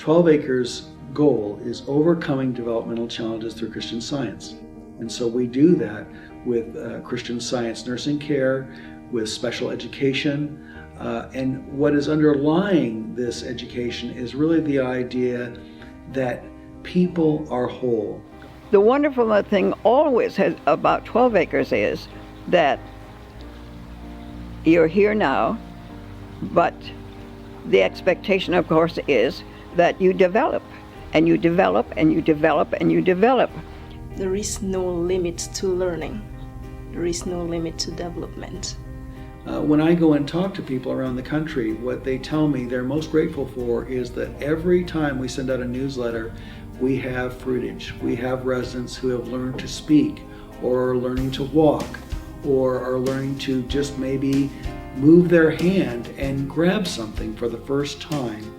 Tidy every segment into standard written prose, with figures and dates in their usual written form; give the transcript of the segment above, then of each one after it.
Twelveacres' goal is overcoming developmental challenges through Christian Science. And so we do that with Christian Science nursing care, with special education, and what is underlying this education is really the idea that people are whole. The wonderful thing always about 12 Acres is that you're here now, but the expectation, of course, is that you develop, and you develop, and you develop, and you develop. There is no limit to learning. There is no limit to development. When I go and talk to people around the country, what they tell me they're most grateful for is that every time we send out a newsletter, we have fruitage. We have residents who have learned to speak, or are learning to walk, or are learning to just maybe move their hand and grab something for the first time.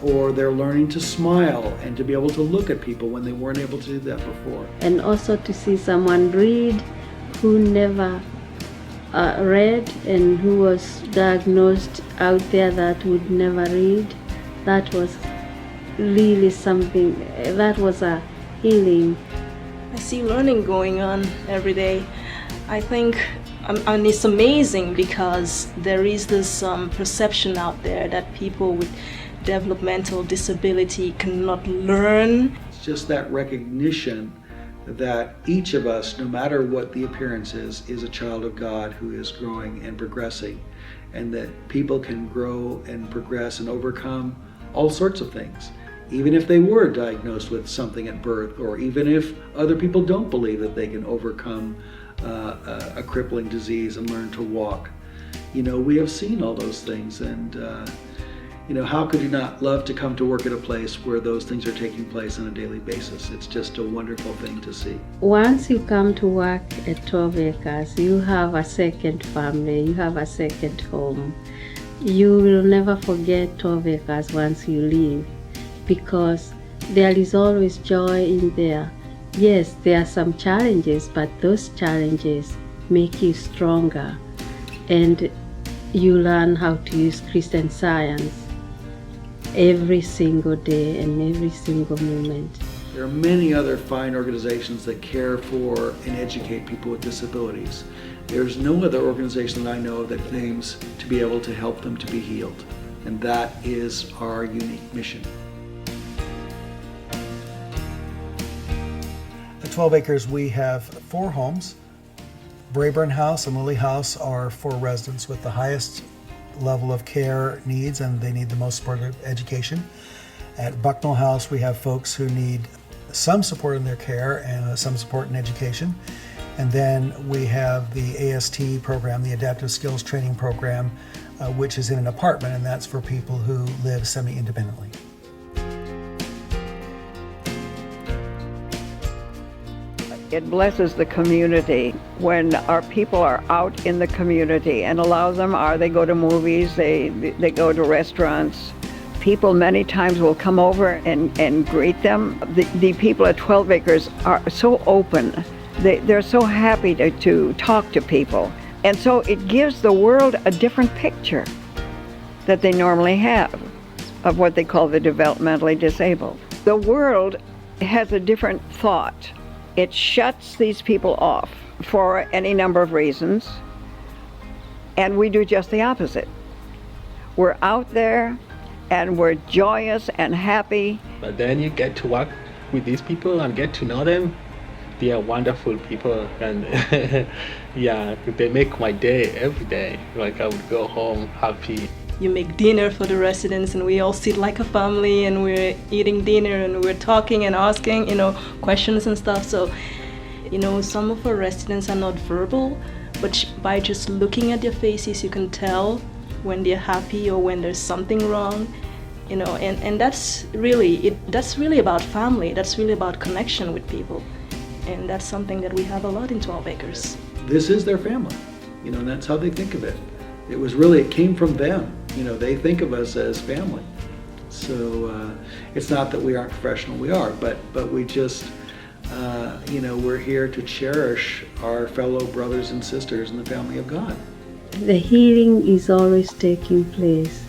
Or they're learning to smile and to be able to look at people when they weren't able to do that before. And also to see someone read who never read and who was diagnosed out there that would never read, that was really something, that was a healing. I see learning going on every day. I think, and it's amazing because there is this perception out there that people with developmental disability cannot learn. It's just that recognition that each of us, no matter what the appearance is a child of God who is growing and progressing, and that people can grow and progress and overcome all sorts of things, even if they were diagnosed with something at birth, or even if other people don't believe that they can overcome a crippling disease and learn to walk. You know, we have seen all those things, and you know, how could you not love to come to work at a place where those things are taking place on a daily basis? It's just a wonderful thing to see. Once you come to work at 12 Acres, you have a second family, you have a second home. You will never forget 12 Acres once you leave, because there is always joy in there. Yes, there are some challenges, but those challenges make you stronger, and you learn how to use Christian Science every single day and every single moment. There are many other fine organizations that care for and educate people with disabilities. There's no other organization that I know of that claims to be able to help them to be healed, and that is our unique mission. At 12 Acres, we have 4 homes. Brayburn House and Lily House are for residents with the highest level of care needs, and they need the most supportive education. At Bucknell House, we have folks who need some support in their care and some support in education. And then we have the AST program, the Adaptive Skills Training Program, which is in an apartment, and that's for people who live semi-independently. It blesses the community when our people are out in the community, and allows them, they go to movies, they go to restaurants. People many times will come over and greet them. The people at 12 Acres are so open. They're so happy to talk to people. And so it gives the world a different picture that they normally have of what they call the developmentally disabled. The world has a different thought. It shuts these people off for any number of reasons, and we do just the opposite. We're out there and we're joyous and happy. But then you get to work with these people and get to know them. They are wonderful people, and yeah, they make my day every day. Like, I would go home happy. You make dinner for the residents, and we all sit like a family, and we're eating dinner, and we're talking and asking, questions and stuff. So, some of our residents are not verbal, but by just looking at their faces, you can tell when they're happy or when there's something wrong. And that's really about family. That's really about connection with people, and that's something that we have a lot in 12 Acres. This is their family, and that's how they think of it. It came from them. They think of us as family. So it's not that we aren't professional, we are, but we just, we're here to cherish our fellow brothers and sisters in the family of God. The healing is always taking place,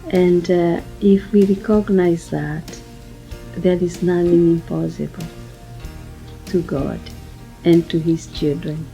And if we recognize that, there is nothing impossible to God and to His children.